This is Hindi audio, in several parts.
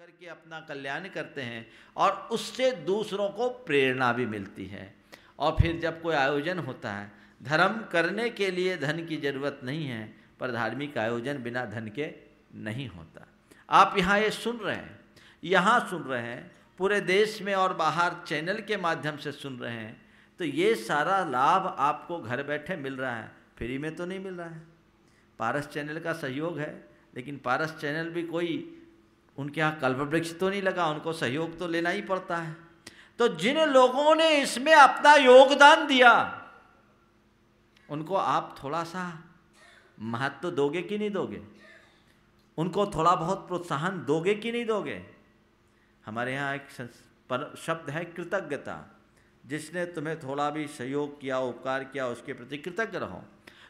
करके अपना कल्याण करते हैं और उससे दूसरों को प्रेरणा भी मिलती है। और फिर जब कोई आयोजन होता है, धर्म करने के लिए धन की जरूरत नहीं है, पर धार्मिक आयोजन बिना धन के नहीं होता। आप यहाँ ये सुन रहे हैं, यहाँ सुन रहे हैं, पूरे देश में और बाहर चैनल के माध्यम से सुन रहे हैं, तो ये सारा लाभ आपको घर बैठे मिल रहा है, फ्री में तो नहीं मिल रहा है। पारस चैनल का सहयोग है, लेकिन पारस चैनल भी कोई उनके यहाँ कल्पवृक्ष तो नहीं लगा, उनको सहयोग तो लेना ही पड़ता है। तो जिन लोगों ने इसमें अपना योगदान दिया, उनको आप थोड़ा सा महत्व दोगे कि नहीं दोगे? उनको थोड़ा बहुत प्रोत्साहन दोगे कि नहीं दोगे? हमारे यहाँ एक शब्द है कृतज्ञता। जिसने तुम्हें थोड़ा भी सहयोग किया, उपकार किया, उसके प्रति कृतज्ञ रहो।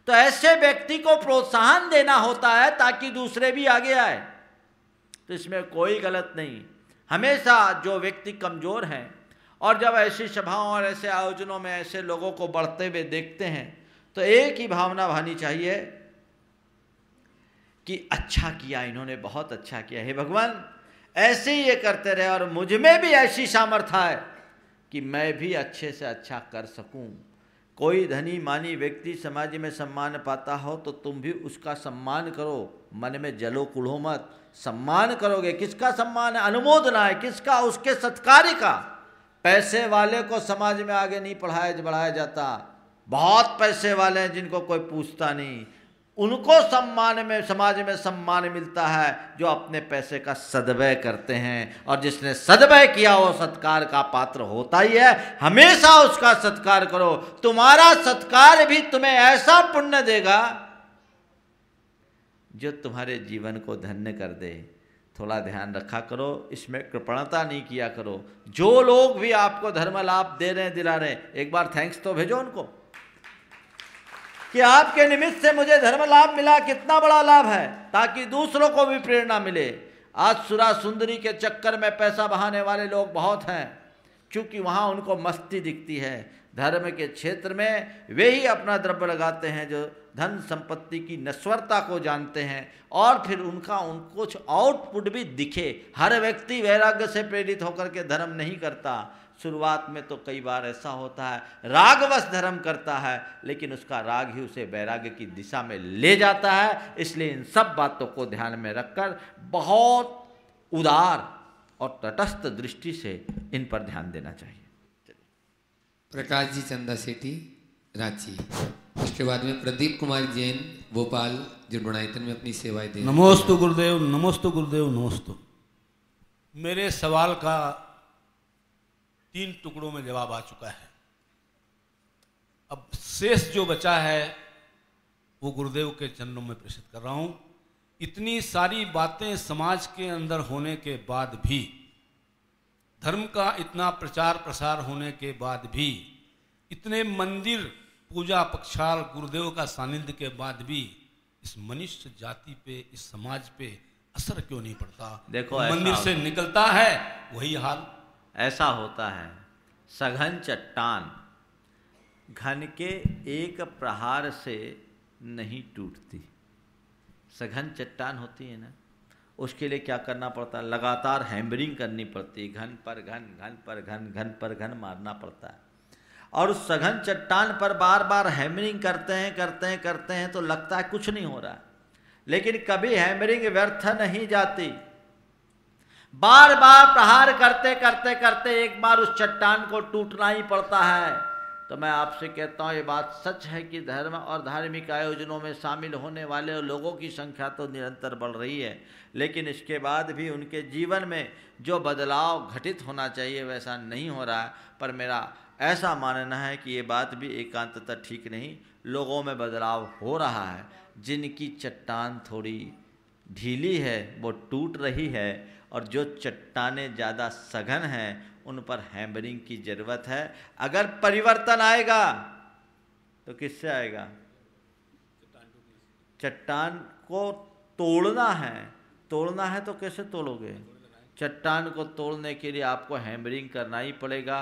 तो ऐसे व्यक्ति को प्रोत्साहन देना होता है ताकि दूसरे भी आगे आए। तो इसमें कोई गलत नहीं। हमेशा जो व्यक्ति कमज़ोर हैं और जब ऐसी सभाओं और ऐसे आयोजनों में ऐसे लोगों को बढ़ते हुए देखते हैं, तो एक ही भावना भानी चाहिए कि अच्छा किया इन्होंने, बहुत अच्छा किया। हे भगवान, ऐसे ही ये करते रहे और मुझ में भी ऐसी सामर्थ्य है कि मैं भी अच्छे से अच्छा कर सकूं। कोई धनी मानी व्यक्ति समाज में सम्मान पाता हो तो तुम भी उसका सम्मान करो, मन में जलो कुढ़ो मत। सम्मान करोगे, किसका सम्मान है? अनुमोदना है। किसका? उसके सत्कार्य का। पैसे वाले को समाज में आगे नहीं बढ़ाया जाता। बहुत पैसे वाले हैं जिनको कोई पूछता नहीं, उनको सम्मान में, समाज में सम्मान मिलता है जो अपने पैसे का सद्व्यय करते हैं। और जिसने सद्व्यय किया वो सत्कार का पात्र होता ही है। हमेशा उसका सत्कार करो। तुम्हारा सत्कार भी तुम्हें ऐसा पुण्य देगा जो तुम्हारे जीवन को धन्य कर दे। थोड़ा ध्यान रखा करो, इसमें कृपणता नहीं किया करो। जो लोग भी आपको धर्म लाभ दे रहे हैं, दिला रहे हैं, एक बार थैंक्स तो भेजो उनको कि आपके निमित्त से मुझे धर्म लाभ मिला। कितना बड़ा लाभ है, ताकि दूसरों को भी प्रेरणा मिले। आज सुरा सुंदरी के चक्कर में पैसा बहाने वाले लोग बहुत हैं, क्योंकि वहाँ उनको मस्ती दिखती है। धर्म के क्षेत्र में वे ही अपना द्रव्य लगाते हैं जो धन संपत्ति की नश्वरता को जानते हैं, और फिर उनको कुछ आउटपुट भी दिखे। हर व्यक्ति वैराग्य से प्रेरित होकर के धर्म नहीं करता। शुरुआत में तो कई बार ऐसा होता है, रागवश धर्म करता है, लेकिन उसका राग ही उसे वैराग्य की दिशा में ले जाता है। इसलिए इन सब बातों को ध्यान में रखकर बहुत उदार और तटस्थ दृष्टि से इन पर ध्यान देना चाहिए। प्रकाश जी चंदा सेठी रांची, उसके बाद में प्रदीप कुमार जैन भोपाल, जो डोनाइतन में अपनी सेवाएं दे। नमोस्तु गुरुदेव, नमोस्तु गुरुदेव, नमोस्तु। मेरे सवाल का 3 टुकड़ों में जवाब आ चुका है। अब शेष जो बचा है वो गुरुदेव के चरणों में प्रेषित कर रहा हूं। इतनी सारी बातें समाज के अंदर होने के बाद भी, धर्म का इतना प्रचार प्रसार होने के बाद भी, इतने मंदिर पूजा पक्षाल गुरुदेव का सानिध्य के बाद भी इस मनुष्य जाति पे, इस समाज पे असर क्यों नहीं पड़ता? देखो, मंदिर से निकलता है वही हाल। ऐसा होता है, सघन चट्टान घन के एक प्रहार से नहीं टूटती। सघन चट्टान होती है ना, उसके लिए क्या करना पड़ता है? लगातार हैमरिंग करनी पड़ती है। घन पर घन, घन पर घन, घन पर घन मारना पड़ता है। और उस सघन चट्टान पर बार बार हैमरिंग करते हैं तो लगता है कुछ नहीं हो रहा है, लेकिन कभी हैमरिंग व्यर्थ नहीं जाती। बार बार प्रहार करते एक बार उस चट्टान को टूटना ही पड़ता है। तो मैं आपसे कहता हूँ, ये बात सच है कि धर्म और धार्मिक आयोजनों में शामिल होने वाले लोगों की संख्या तो निरंतर बढ़ रही है, लेकिन इसके बाद भी उनके जीवन में जो बदलाव घटित होना चाहिए वैसा नहीं हो रहा है। पर मेरा ऐसा मानना है कि ये बात भी एकांततः ठीक नहीं, लोगों में बदलाव हो रहा है। जिनकी चट्टान थोड़ी ढीली है वो टूट रही है, और जो चट्टानें ज़्यादा सघन हैं उन पर हैमरिंग की ज़रूरत है। अगर परिवर्तन आएगा तो किससे आएगा? चट्टान को तोड़ना है तो कैसे तोड़ोगे? चट्टान को तोड़ने के लिए आपको हैमरिंग करना ही पड़ेगा।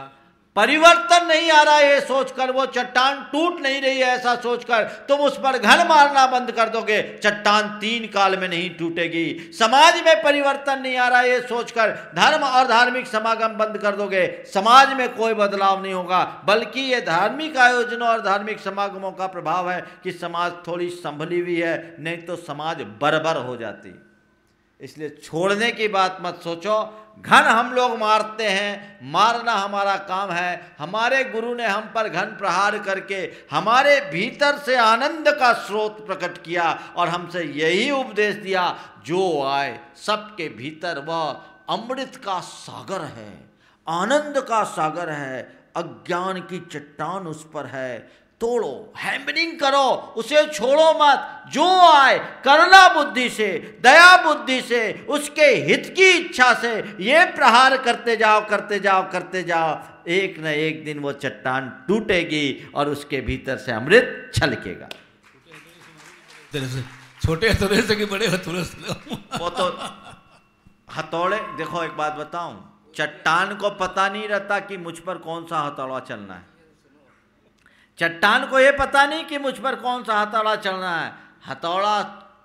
परिवर्तन नहीं आ रहा है ये सोचकर, वो चट्टान टूट नहीं रही है ऐसा सोचकर तुम उस पर घर मारना बंद कर दोगे, चट्टान 3 काल में नहीं टूटेगी। समाज में परिवर्तन नहीं आ रहा है ये सोचकर धर्म और धार्मिक समागम बंद कर दोगे, समाज में कोई बदलाव नहीं होगा। बल्कि ये धार्मिक आयोजनों और धार्मिक समागमों का प्रभाव है कि समाज थोड़ी संभली हुई है, नहीं तो समाज बर्बर हो जाती। इसलिए छोड़ने की बात मत सोचो। घन हम लोग मारते हैं, मारना हमारा काम है। हमारे गुरु ने हम पर घन प्रहार करके हमारे भीतर से आनंद का स्रोत प्रकट किया और हमसे यही उपदेश दिया, जो आए सबके भीतर वह अमृत का सागर है, आनंद का सागर है, अज्ञान की चट्टान उस पर है। तोड़ो, हैमरिंग करो, उसे छोड़ो मत। जो आए करुणा बुद्धि से, दया बुद्धि से, उसके हित की इच्छा से ये प्रहार करते जाओ, करते जाओ, करते जाओ। एक न एक दिन वो चट्टान टूटेगी और उसके भीतर से अमृत छलकेगा। छोटे हथौड़े से कि बड़े हथौड़े से? वो तो हथौड़े, देखो एक बात बताऊं, चट्टान को पता नहीं रहता कि मुझ पर कौन सा हथौड़ा चलना है। चट्टान को ये पता नहीं कि मुझ पर कौन सा हथौड़ा चलना है। हथौड़ा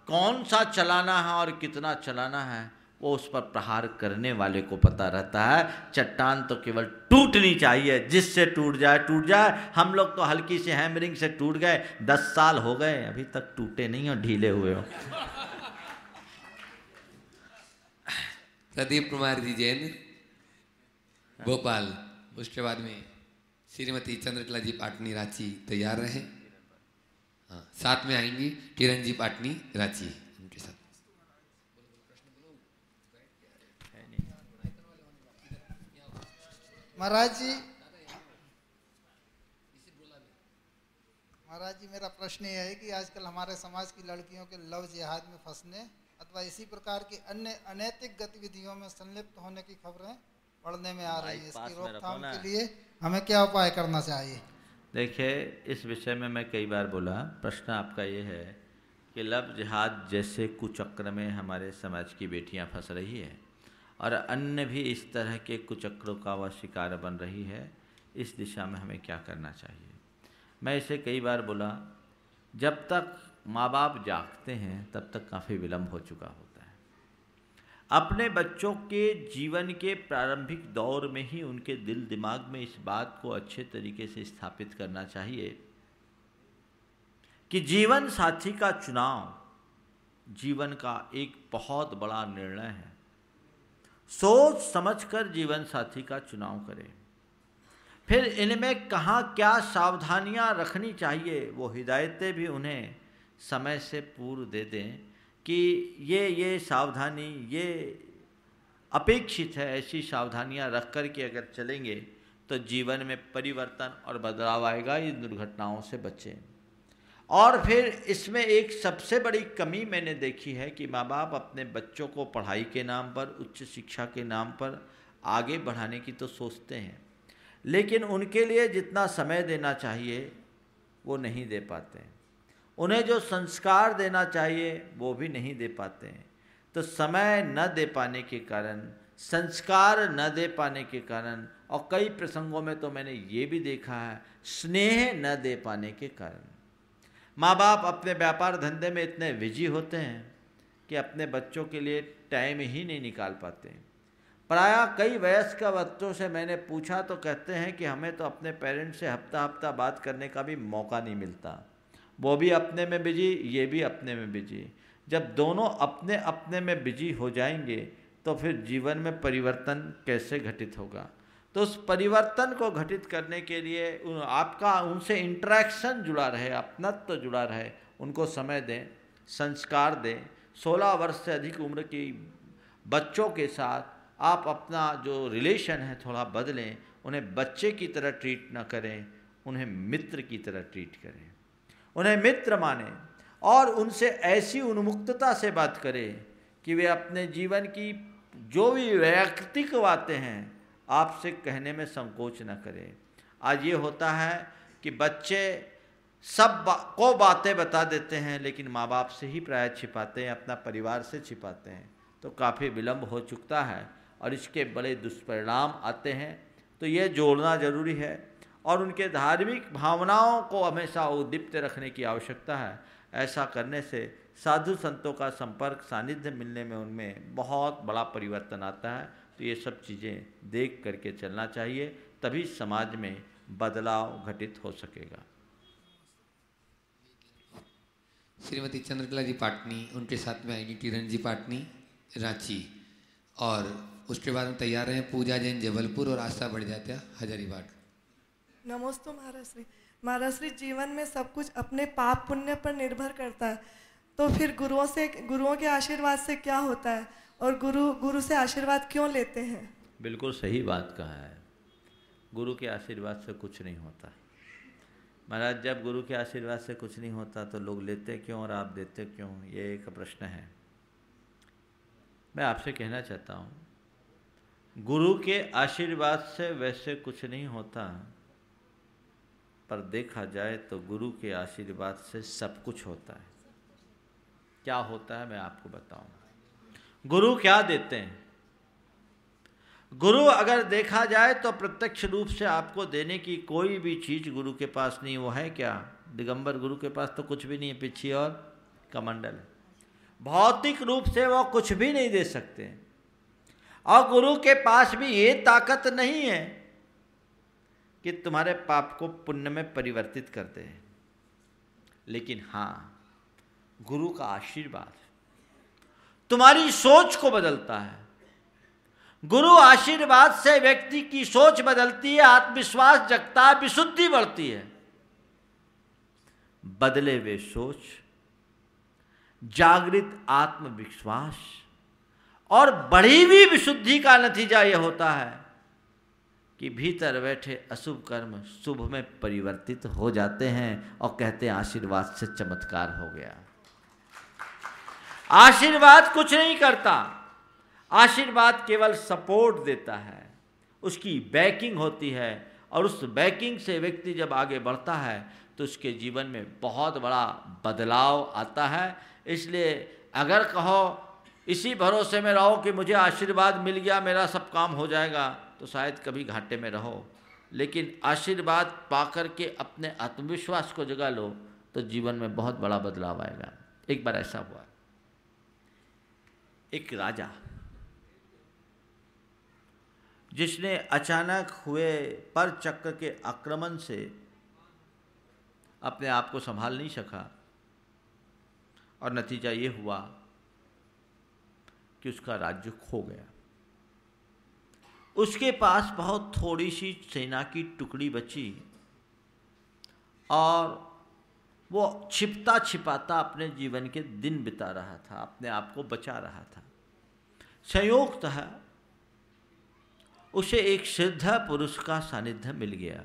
कौन सा चलाना है और कितना चलाना है वो उस पर प्रहार करने वाले को पता रहता है। चट्टान तो केवल टूटनी चाहिए, जिससे टूट जाए टूट जाए। हम लोग तो हल्की सी हैमरिंग से टूट गए, 10 साल हो गए अभी तक टूटे नहीं हो, ढीले हुए हो। प्रदीप कुमार जी जैन भोपाल, उसके बाद में श्रीमती चंद्रकला जी पाटनी रांची तैयार रहे। हाँ, साथ में आएंगी किरण जी पाटनी रांची, उनके साथ। महाराज जी मेरा प्रश्न ये है कि आजकल हमारे समाज की लड़कियों के लव जिहाद में फंसने अथवा इसी प्रकार की अन्य अनैतिक गतिविधियों में संलिप्त होने की खबरें पढ़ने में आ रही है। इसकी रोकथाम के लिए हमें क्या उपाय करना चाहिए? देखिए, इस विषय में मैं कई बार बोला। प्रश्न आपका ये है कि लव जिहाद जैसे कुचक्र में हमारे समाज की बेटियां फंस रही है और अन्य भी इस तरह के कुचक्रों का वह शिकार बन रही है, इस दिशा में हमें क्या करना चाहिए। मैं इसे कई बार बोला, जब तक माँ बाप जागते हैं तब तक काफ़ी विलम्ब हो चुका होता है। अपने बच्चों के जीवन के प्रारंभिक दौर में ही उनके दिल दिमाग में इस बात को अच्छे तरीके से स्थापित करना चाहिए कि जीवन साथी का चुनाव जीवन का एक बहुत बड़ा निर्णय है। सोच समझकर जीवन साथी का चुनाव करें। फिर इनमें कहाँ क्या सावधानियां रखनी चाहिए वो हिदायतें भी उन्हें समय से पूर्व दे दें कि ये सावधानी ये अपेक्षित है, ऐसी सावधानियां रख कर के अगर चलेंगे तो जीवन में परिवर्तन और बदलाव आएगा, इन दुर्घटनाओं से बचें। और फिर इसमें एक सबसे बड़ी कमी मैंने देखी है कि माँ बाप अपने बच्चों को पढ़ाई के नाम पर, उच्च शिक्षा के नाम पर आगे बढ़ाने की तो सोचते हैं, लेकिन उनके लिए जितना समय देना चाहिए वो नहीं दे पाते हैं। उन्हें जो संस्कार देना चाहिए वो भी नहीं दे पाते हैं। तो समय न दे पाने के कारण, संस्कार न दे पाने के कारण, और कई प्रसंगों में तो मैंने ये भी देखा है स्नेह न दे पाने के कारण, माँ बाप अपने व्यापार धंधे में इतने बिजी होते हैं कि अपने बच्चों के लिए टाइम ही नहीं निकाल पाते। प्रायः कई वयस्क बच्चों से मैंने पूछा तो कहते हैं कि हमें तो अपने पेरेंट्स से हफ्ता हफ्ता बात करने का भी मौका नहीं मिलता। वो भी अपने में बिजी, ये भी अपने में बिजी। जब दोनों अपने अपने में बिजी हो जाएंगे तो फिर जीवन में परिवर्तन कैसे घटित होगा। तो उस परिवर्तन को घटित करने के लिए आपका उनसे इंटरेक्शन जुड़ा रहे, अपनत्व जुड़ा रहे, उनको समय दें, संस्कार दें। 16 वर्ष से अधिक उम्र की बच्चों के साथ आप अपना जो रिलेशन है थोड़ा बदलें। उन्हें बच्चे की तरह ट्रीट न करें, उन्हें मित्र की तरह ट्रीट करें, उन्हें मित्र मानें और उनसे ऐसी उन्मुक्तता से बात करें कि वे अपने जीवन की जो भी वैयक्तिक बातें हैं आपसे कहने में संकोच न करें। आज ये होता है कि बच्चे सब को बातें बता देते हैं लेकिन माँ बाप से ही प्राय छिपाते हैं, अपना परिवार से छिपाते हैं। तो काफ़ी विलम्ब हो चुकता है और इसके बड़े दुष्परिणाम आते हैं। तो ये जोड़ना जरूरी है और उनके धार्मिक भावनाओं को हमेशा उद्दीप्त रखने की आवश्यकता है। ऐसा करने से साधु संतों का संपर्क सानिध्य मिलने में उनमें बहुत बड़ा परिवर्तन आता है। तो ये सब चीज़ें देख करके चलना चाहिए, तभी समाज में बदलाव घटित हो सकेगा। श्रीमती चंद्रकला जी पाटनी, उनके साथ में आएंगी किरण जी पाटनी रांची, और उसके बाद में तैयार हैं पूजा जैन जबलपुर और आशा बढ़ हजारीबाग। नमोस्तु महाराज श्री। महाराज श्री, जीवन में सब कुछ अपने पाप पुण्य पर निर्भर करता है, तो फिर गुरुओं के आशीर्वाद से क्या होता है और गुरु से आशीर्वाद क्यों लेते हैं? बिल्कुल सही बात कहा है, गुरु के आशीर्वाद से कुछ नहीं होता। महाराज, जब गुरु के आशीर्वाद से कुछ नहीं होता तो लोग लेते क्यों और आप देते क्यों, ये एक प्रश्न है। मैं आपसे कहना चाहता हूँ, गुरु के आशीर्वाद से वैसे कुछ नहीं होता, पर देखा जाए तो गुरु के आशीर्वाद से सब कुछ होता है। क्या होता है मैं आपको बताऊं। गुरु क्या देते हैं? गुरु अगर देखा जाए तो प्रत्यक्ष रूप से आपको देने की कोई भी चीज गुरु के पास नहीं। वो है क्या? दिगंबर गुरु के पास तो कुछ भी नहीं है, पिछी और कमंडल है। भौतिक रूप से वो कुछ भी नहीं दे सकते, और गुरु के पास भी ये ताकत नहीं है कि तुम्हारे पाप को पुण्य में परिवर्तित कर दे। लेकिन हाँ, गुरु का आशीर्वाद तुम्हारी सोच को बदलता है। गुरु आशीर्वाद से व्यक्ति की सोच बदलती है, आत्मविश्वास जगता है, विशुद्धि बढ़ती है। बदले हुए सोच, जागृत आत्मविश्वास और बढ़ी हुई विशुद्धि का नतीजा यह होता है कि भीतर बैठे अशुभ कर्म शुभ में परिवर्तित हो जाते हैं और कहते हैं आशीर्वाद से चमत्कार हो गया। आशीर्वाद कुछ नहीं करता, आशीर्वाद केवल सपोर्ट देता है, उसकी बैकिंग होती है, और उस बैकिंग से व्यक्ति जब आगे बढ़ता है तो उसके जीवन में बहुत बड़ा बदलाव आता है। इसलिए अगर कहो इसी भरोसे में रहो कि मुझे आशीर्वाद मिल गया मेरा सब काम हो जाएगा, तो शायद कभी घाटे में रहो। लेकिन आशीर्वाद पाकर के अपने आत्मविश्वास को जगा लो तो जीवन में बहुत बड़ा बदलाव आएगा। एक बार ऐसा हुआ, एक राजा जिसने अचानक हुए पर चक्र के आक्रमण से अपने आप को संभाल नहीं सका, और नतीजा ये हुआ कि उसका राज्य खो गया। उसके पास बहुत थोड़ी सी सेना की टुकड़ी बची और वो छिपता छिपाता अपने जीवन के दिन बिता रहा था, अपने आप को बचा रहा था। संयोगतः उसे एक सिद्ध पुरुष का सानिध्य मिल गया।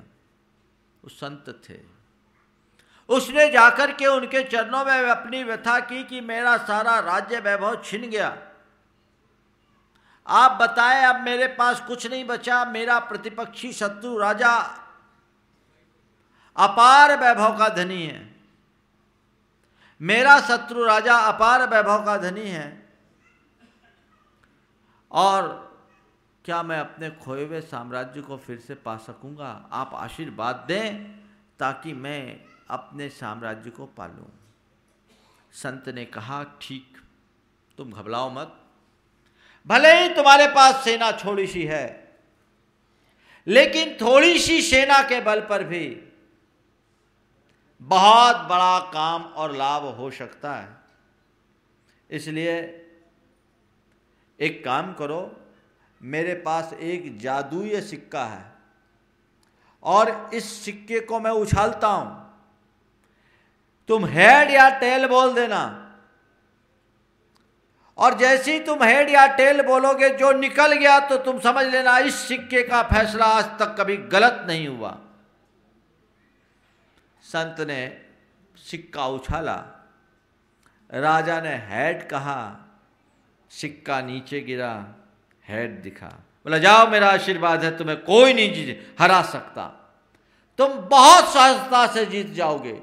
वो संत थे। उसने जाकर के उनके चरणों में अपनी व्यथा की कि मेरा सारा राज्य वैभव छिन गया, आप बताएं अब मेरे पास कुछ नहीं बचा। मेरा प्रतिपक्षी शत्रु राजा अपार वैभव का धनी है, मेरा शत्रु राजा अपार वैभव का धनी है, और क्या मैं अपने खोए हुए साम्राज्य को फिर से पा सकूंगा? आप आशीर्वाद दें ताकि मैं अपने साम्राज्य को पालूं। संत ने कहा ठीक, तुम घबराओ मत, भले ही तुम्हारे पास सेना थोड़ी सी है, लेकिन थोड़ी सी सेना के बल पर भी बहुत बड़ा काम और लाभ हो सकता है। इसलिए एक काम करो, मेरे पास एक जादुई सिक्का है और इस सिक्के को मैं उछालता हूं, तुम हेड या टेल बोल देना, और जैसे ही तुम हेड या टेल बोलोगे जो निकल गया तो तुम समझ लेना इस सिक्के का फैसला आज तक कभी गलत नहीं हुआ। संत ने सिक्का उछाला, राजा ने हेड कहा, सिक्का नीचे गिरा, हेड दिखा। बोला जाओ मेरा आशीर्वाद है, तुम्हें कोई नहीं हरा सकता, तुम बहुत सहजता से जीत जाओगे।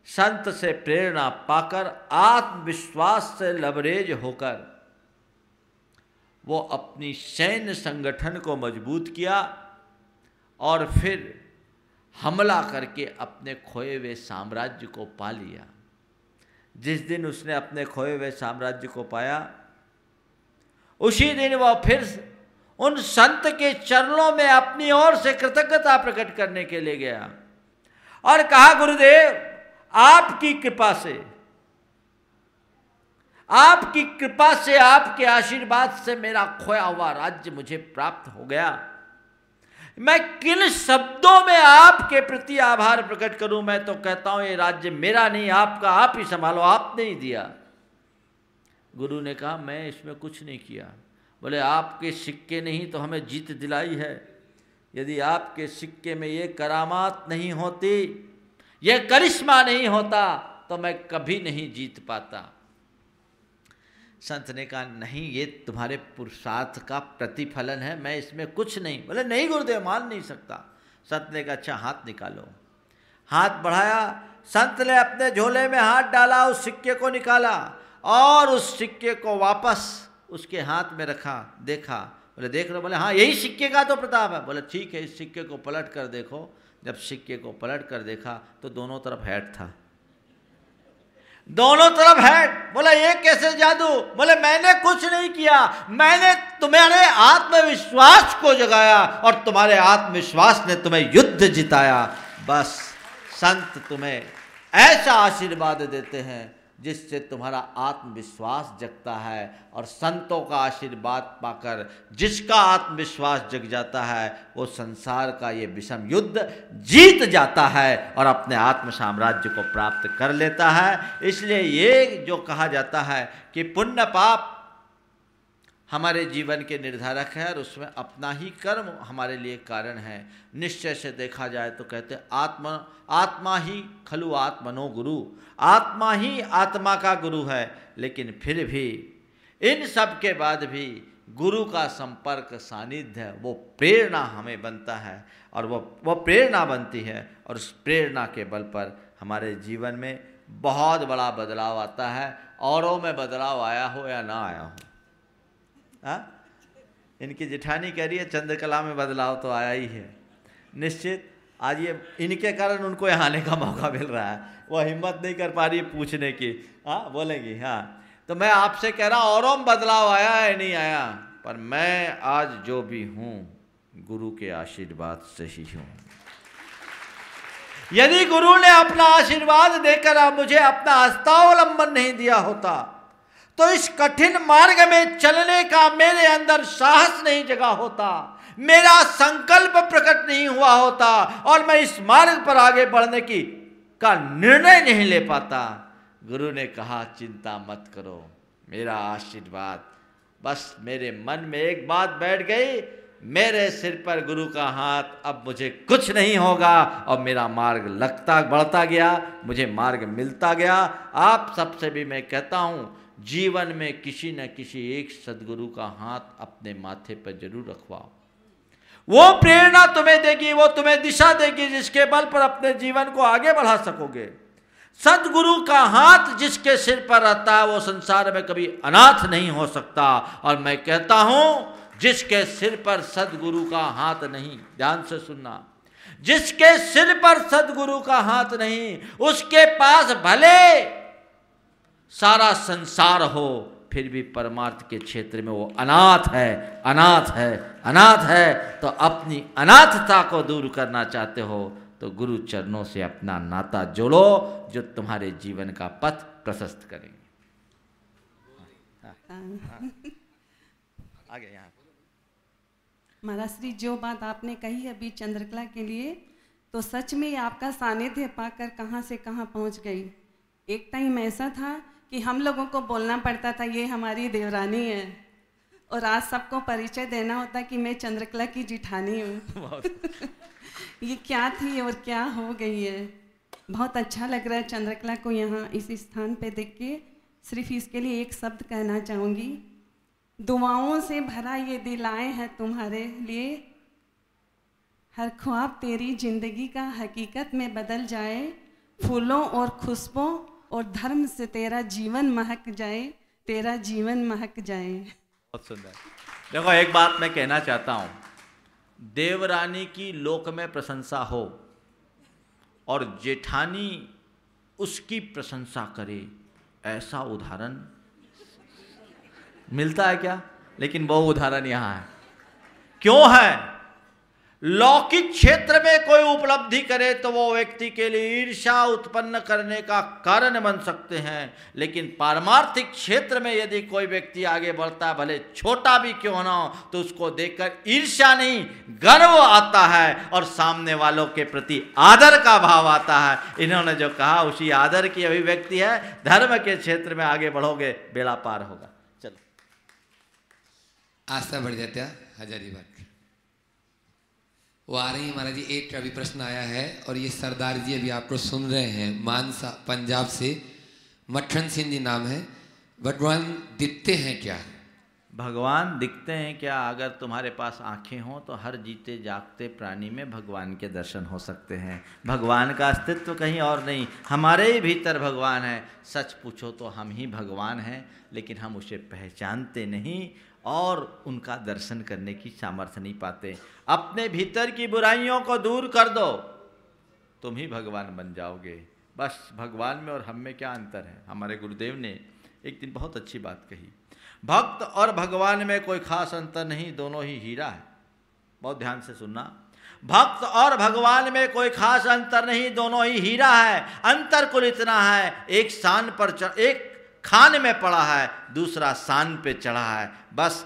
संत से प्रेरणा पाकर आत्मविश्वास से लबरेज होकर वो अपनी सैन्य संगठन को मजबूत किया और फिर हमला करके अपने खोए हुए साम्राज्य को पा लिया। जिस दिन उसने अपने खोए हुए साम्राज्य को पाया, उसी दिन वह फिर उन संत के चरणों में अपनी ओर से कृतज्ञता प्रकट करने के लिए गया और कहा, गुरुदेव आपकी कृपा से, आपकी कृपा से, आपके आशीर्वाद से मेरा खोया हुआ राज्य मुझे प्राप्त हो गया। मैं किन शब्दों में आपके प्रति आभार प्रकट करूं। मैं तो कहता हूं ये राज्य मेरा नहीं, आपका, आप ही संभालो, आपने ही दिया। गुरु ने कहा, मैं इसमें कुछ नहीं किया। बोले, आपके सिक्के नहीं तो हमें जीत दिलाई है। यदि आपके सिक्के में ये करामात नहीं होती, ये करिश्मा नहीं होता, तो मैं कभी नहीं जीत पाता। संत ने कहा, नहीं, ये तुम्हारे पुरुषार्थ का प्रतिफलन है, मैं इसमें कुछ नहीं। बोले, नहीं गुरुदेव, मान नहीं सकता। संत ने कहा, अच्छा हाथ निकालो। हाथ बढ़ाया, संत ने अपने झोले में हाथ डाला, उस सिक्के को निकाला और उस सिक्के को वापस उसके हाथ में रखा। देखा, बोले देख लो। बोले, हाँ यही सिक्के का तो प्रताप है। बोले, ठीक है, इस सिक्के को पलट कर देखो। जब सिक्के को पलट कर देखा तो दोनों तरफ हैट था, दोनों तरफ हैट। बोला, ये कैसे जादू? बोले, मैंने कुछ नहीं किया, मैंने तुम्हारे आत्मविश्वास को जगाया और तुम्हारे आत्मविश्वास ने तुम्हें युद्ध जिताया। बस संत तुम्हें ऐसा आशीर्वाद देते हैं जिससे तुम्हारा आत्मविश्वास जगता है, और संतों का आशीर्वाद पाकर जिसका आत्मविश्वास जग जाता है वो संसार का ये विषम युद्ध जीत जाता है और अपने आत्म साम्राज्य को प्राप्त कर लेता है। इसलिए ये जो कहा जाता है कि पुण्य पाप हमारे जीवन के निर्धारक है और उसमें अपना ही कर्म हमारे लिए कारण है। निश्चय से देखा जाए तो कहते आत्मा ही खलु आत्मनो गुरु, आत्मा ही आत्मा का गुरु है। लेकिन फिर भी इन सब के बाद भी गुरु का संपर्क, सानिध्य, वो प्रेरणा हमें बनता है और वो प्रेरणा बनती है और उस प्रेरणा के बल पर हमारे जीवन में बहुत बड़ा बदलाव आता है। औरों में बदलाव आया हो या ना आया हो। हाँ, इनकी जेठानी कह रही है चंद्रकला में बदलाव तो आया ही है निश्चित। आज ये इनके कारण उनको यहाँ आने का मौका मिल रहा है, वो हिम्मत नहीं कर पा रही है पूछने की। हाँ बोलेंगी। हाँ, तो मैं आपसे कह रहा हूँ औरों में बदलाव आया है नहीं आया, पर मैं आज जो भी हूँ गुरु के आशीर्वाद से ही हूँ। यदि गुरु ने अपना आशीर्वाद देकर मुझे अपना हस्तावलंबन नहीं दिया होता तो इस कठिन मार्ग में चलने का मेरे अंदर साहस नहीं जगा होता, मेरा संकल्प प्रकट नहीं हुआ होता और मैं इस मार्ग पर आगे बढ़ने का निर्णय नहीं ले पाता। गुरु ने कहा, चिंता मत करो, मेरा आशीर्वाद। बस मेरे मन में एक बात बैठ गई, मेरे सिर पर गुरु का हाथ, अब मुझे कुछ नहीं होगा। और मेरा मार्ग लगता बढ़ता गया, मुझे मार्ग मिलता गया। आप सबसे भी मैं कहता हूँ, जीवन में किसी न किसी एक सद्गुरु का हाथ अपने माथे पर जरूर रखवाओ। वो प्रेरणा तुम्हें देगी, वो तुम्हें दिशा देगी जिसके बल पर अपने जीवन को आगे बढ़ा सकोगे। सद्गुरु का हाथ जिसके सिर पर रहता है वो संसार में कभी अनाथ नहीं हो सकता। और मैं कहता हूं, जिसके सिर पर सद्गुरु का हाथ नहीं, ध्यान से सुनना, जिसके सिर पर सद्गुरु का हाथ नहीं, उसके पास भले सारा संसार हो, फिर भी परमार्थ के क्षेत्र में वो अनाथ है, अनाथ है, अनाथ है। तो अपनी अनाथता को दूर करना चाहते हो तो गुरु चरणों से अपना नाता जोड़ो, जो तुम्हारे जीवन का पथ प्रशस्त करेंगे। आगे यहाँ महाराज श्री, जो बात आपने कही अभी चंद्रकला के लिए, तो सच में आपका सानिध्य पाकर कहाँ से कहाँ पहुँच गई। एक टाइम ऐसा था कि हम लोगों को बोलना पड़ता था ये हमारी देवरानी है, और आज सबको परिचय देना होता कि मैं चंद्रकला की जिठानी हूँ। ये क्या थी और क्या हो गई है। बहुत अच्छा लग रहा है चंद्रकला को यहाँ इस स्थान पे देख के। सिर्फ इसके लिए एक शब्द कहना चाहूँगी, दुआओं से भरा ये दिल आए हैं तुम्हारे लिए, हर ख्वाब तेरी जिंदगी का हकीकत में बदल जाए, फूलों और खुशबों और धर्म से तेरा जीवन महक जाए, तेरा जीवन महक जाए। बहुत सुंदर। देखो, एक बात मैं कहना चाहता हूँ, देवरानी की लोक में प्रशंसा हो और जेठानी उसकी प्रशंसा करे, ऐसा उदाहरण मिलता है क्या? लेकिन वो उदाहरण यहाँ है। क्यों है? लौकिक क्षेत्र में कोई उपलब्धि करे तो वो व्यक्ति के लिए ईर्ष्या उत्पन्न करने का कारण बन सकते हैं, लेकिन पारमार्थिक क्षेत्र में यदि कोई व्यक्ति आगे बढ़ता है, भले छोटा भी क्यों ना हो, तो उसको देखकर ईर्ष्या नहीं गर्व आता है और सामने वालों के प्रति आदर का भाव आता है। इन्होंने जो कहा उसी आदर की अभिव्यक्ति है। धर्म के क्षेत्र में आगे बढ़ोगे, बेड़ा पार होगा। चलो, आस्था बढ़ जाता हजारी बात वो आ रही है महाराज जी। एक अभी प्रश्न आया है और ये सरदार जी अभी आपको सुन रहे हैं, मानसा पंजाब से, मक्खन सिंह जी नाम है। भगवान दिखते हैं क्या? भगवान दिखते हैं क्या? अगर तुम्हारे पास आंखें हों तो हर जीते जागते प्राणी में भगवान के दर्शन हो सकते हैं। भगवान का अस्तित्व कहीं और नहीं, हमारे ही भीतर भगवान है। सच पूछो तो हम ही भगवान हैं, लेकिन हम उसे पहचानते नहीं और उनका दर्शन करने की सामर्थ्य नहीं पाते। अपने भीतर की बुराइयों को दूर कर दो, तुम ही भगवान बन जाओगे। बस भगवान में और हम में क्या अंतर है? हमारे गुरुदेव ने एक दिन बहुत अच्छी बात कही, भक्त और भगवान में कोई खास अंतर नहीं, दोनों ही हीरा है। बहुत ध्यान से सुनना, भक्त और भगवान में कोई खास अंतर नहीं, दोनों ही हीरा है। अंतर कुल इतना है, एक स्थान पर एक खान में पड़ा है, दूसरा शान पे चढ़ा है। बस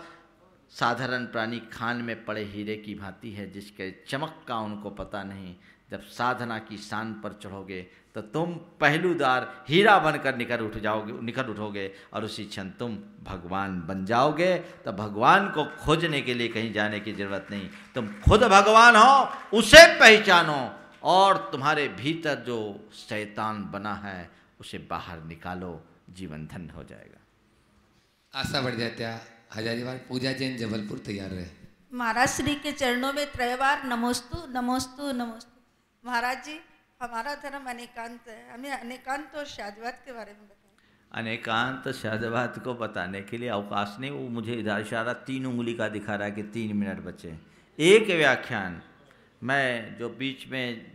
साधारण प्राणी खान में पड़े हीरे की भांति है, जिसके चमक का उनको पता नहीं। जब साधना की शान पर चढ़ोगे तो तुम पहलूदार हीरा बनकर निकल उठोगे और उसी क्षण तुम भगवान बन जाओगे। तो भगवान को खोजने के लिए कहीं जाने की जरूरत नहीं, तुम खुद भगवान हो, उसे पहचानो और तुम्हारे भीतर जो शैतान बना है उसे बाहर निकालो, जीवन धन्य हो जाएगा। आशा बढ़ जाता हजारी बार। पूजा जैन जबलपुर तैयार रहे। महाराज श्री के चरणों में त्रयवार नमोस्तु नमोस्तु नमोस्तु। महाराज जी, हमारा धर्म अनेकांत है, हमें अनेकांत और शादवाद के बारे में बताएं। अनेकांत शादवाद को बताने के लिए अवकाश नहीं। वो मुझे इधर इशारा 3 उंगली का दिखा रहा है कि 3 मिनट बचे। एक व्याख्यान मैं जो बीच में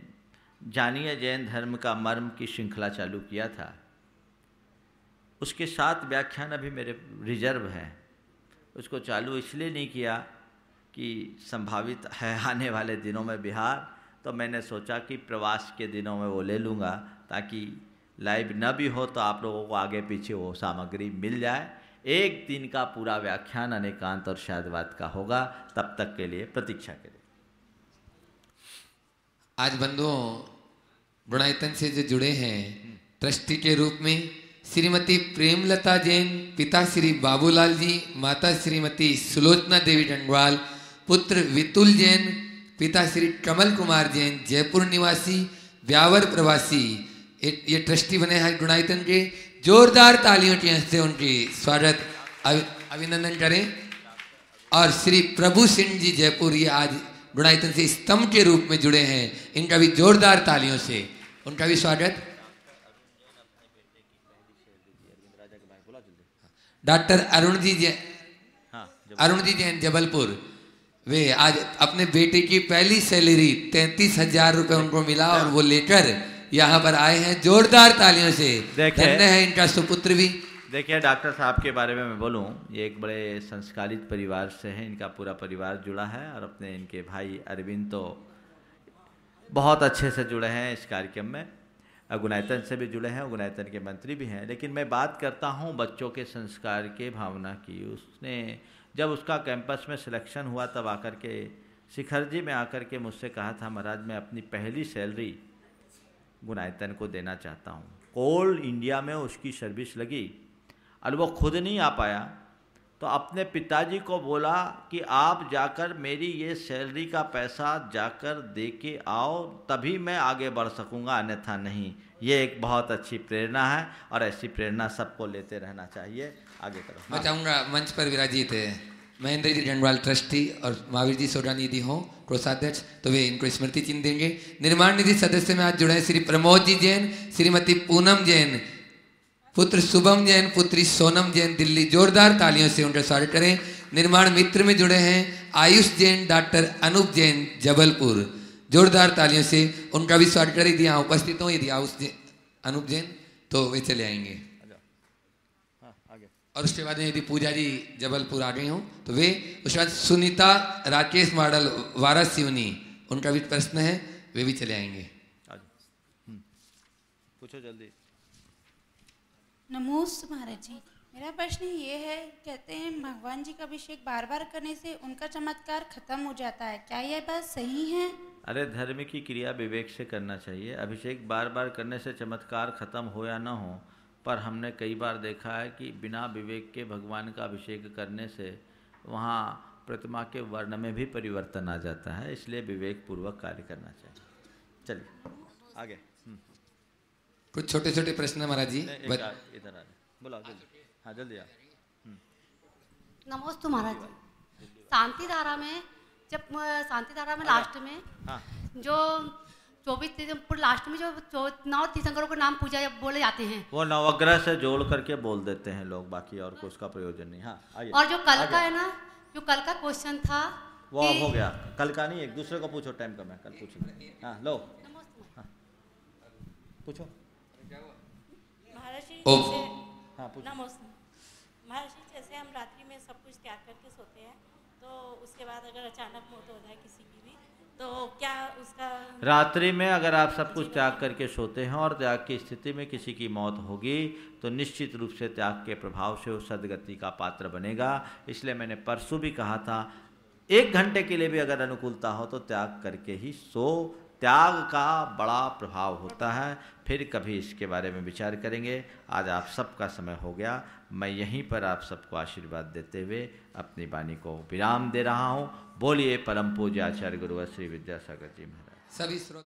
जानिए जैन धर्म का मर्म की श्रृंखला चालू किया था, उसके 7 व्याख्यान अभी मेरे रिजर्व हैं। उसको चालू इसलिए नहीं किया कि संभावित है आने वाले दिनों में बिहार, तो मैंने सोचा कि प्रवास के दिनों में वो ले लूँगा, ताकि लाइव न भी हो तो आप लोगों को आगे पीछे वो सामग्री मिल जाए। एक दिन का पूरा व्याख्यान अनेकांत और शादवाद का होगा, तब तक के लिए प्रतीक्षा करें। आज बंधुओं गुणायतन से जो जुड़े हैं ट्रस्टी के रूप में श्रीमती प्रेमलता जैन, पिता श्री बाबूलाल जी, माता श्रीमती सुलोचना देवी डंडवाल, पुत्र वितुल जैन, पिता श्री कमल कुमार जैन, जयपुर निवासी, व्यावर प्रवासी, ये ट्रस्टी बने हैं गुणायतन के। जोरदार तालियों के हंसते उनकी स्वागत अभिनंदन करें। और श्री प्रभु सिंह जी जयपुर, ये आज गुणायतन से स्तंभ के रूप में जुड़े हैं, इनका भी जोरदार तालियों से उनका भी स्वागत। डॉक्टर अरुण जी जैन जबलपुर, वे आज अपने बेटे की पहली सैलरी 33,000 रुपये उनको मिला और वो लेकर यहाँ पर आए हैं। जोरदार तालियों से धन्य है इनका सुपुत्र भी। देखिए, डॉक्टर साहब के बारे में मैं बोलूँ, ये एक बड़े संस्कारित परिवार से हैं, इनका पूरा परिवार जुड़ा है और अपने इनके भाई अरविंद तो बहुत अच्छे से जुड़े हैं इस कार्यक्रम में। गुणायतन से भी जुड़े हैं, गुणायतन के मंत्री भी हैं। लेकिन मैं बात करता हूं बच्चों के संस्कार के भावना की। उसने जब उसका कैंपस में सिलेक्शन हुआ तब आकर के शिखर जी में आकर के मुझसे कहा था, महाराज मैं अपनी पहली सैलरी गुणायतन को देना चाहता हूं। कोल इंडिया में उसकी सर्विस लगी और वो खुद नहीं आ पाया, तो अपने पिताजी को बोला कि आप जाकर मेरी ये सैलरी का पैसा जाकर दे के आओ, तभी मैं आगे बढ़ सकूंगा, अन्यथा नहीं। ये एक बहुत अच्छी प्रेरणा है और ऐसी प्रेरणा सबको लेते रहना चाहिए। आगे करो। मैं चाहूँगा मंच पर विराजित है महेंद्र जी डंडवाल ट्रस्टी और महावीर जी सोडानी यदि हों कोषाध्यक्ष, तो वे इनको स्मृति चिन्ह देंगे। निर्माण निधि सदस्य में आज जुड़े श्री प्रमोद जी जैन, श्रीमती पूनम जैन, पुत्र शुभम जैन, पुत्री सोनम जैन, दिल्ली। जोरदार तालियों से उनका स्वागत करें। निर्माण मित्र में जुड़े हैं आयुष जैन, डॉक्टर अनूप जैन जबलपुर। जोरदार तालियों से उनका भी स्वागत करें। यदि यहाँ उपस्थित हो, यदि आयुष अनूप जैन, तो वे चले आएंगे। और उसके बाद यदि पूजा जी जबलपुर आ गए हों तो वे, उसके बाद सुनीता राकेश मॉडल वारासिवनी, उनका भी प्रश्न है, वे भी चले आएंगे। पूछो जल्दी। नमोस्तु महाराज जी, मेरा प्रश्न ये है, कहते हैं भगवान जी का अभिषेक बार बार करने से उनका चमत्कार खत्म हो जाता है, क्या यह बात सही है? अरे धर्म की क्रिया विवेक से करना चाहिए। अभिषेक बार बार करने से चमत्कार खत्म हो या ना हो, पर हमने कई बार देखा है कि बिना विवेक के भगवान का अभिषेक करने से वहाँ प्रतिमा के वर्ण में भी परिवर्तन आ जाता है, इसलिए विवेक पूर्वक कार्य करना चाहिए। चलिए आगे। कुछ छोटे छोटे प्रश्न है महाराज जी। इधर आ बोला जल्दी। हाँ जल्दी आ। नमोस्तु महाराज जी, शांति धारा में लास्ट में हाँ। जो 24 लास्ट में जो 9 तीर्थंकरों के नाम पूजा बोले जाते हैं, वो नवग्रह से जोड़ करके बोल देते हैं लोग, बाकी और कुछ का प्रयोजन नहीं। हाँ आइए। और जो कल का है ना, जो कल का क्वेश्चन था वो हो गया, कल का नहीं, एक दूसरे को पूछो, टाइम कम है, कल पूछेंगे। हाँ लो। हाँ पूछो। महर्षि हाँ पूछो। नमस्ते महर्षि, जैसे हम रात्रि में सब कुछ त्याग करके सोते हैं, तो उसके बाद अगर अचानक मौत हो जाए किसी की भी, तो क्या उसका, रात्रि में अगर आप सब कुछ त्याग करके सोते हैं और त्याग की स्थिति में किसी की मौत होगी, तो निश्चित रूप से त्याग के प्रभाव से वो सदगति का पात्र बनेगा। इसलिए मैंने परसों भी कहा था, 1 घंटे के लिए भी अगर अनुकूलता हो तो त्याग करके ही सो। त्याग का बड़ा प्रभाव होता है। फिर कभी इसके बारे में विचार करेंगे। आज आप सबका समय हो गया। मैं यहीं पर आप सबको आशीर्वाद देते हुए अपनी वाणी को विराम दे रहा हूँ। बोलिए परम पूज्य आचार्य गुरु श्री विद्यासागर जी महाराज। सभी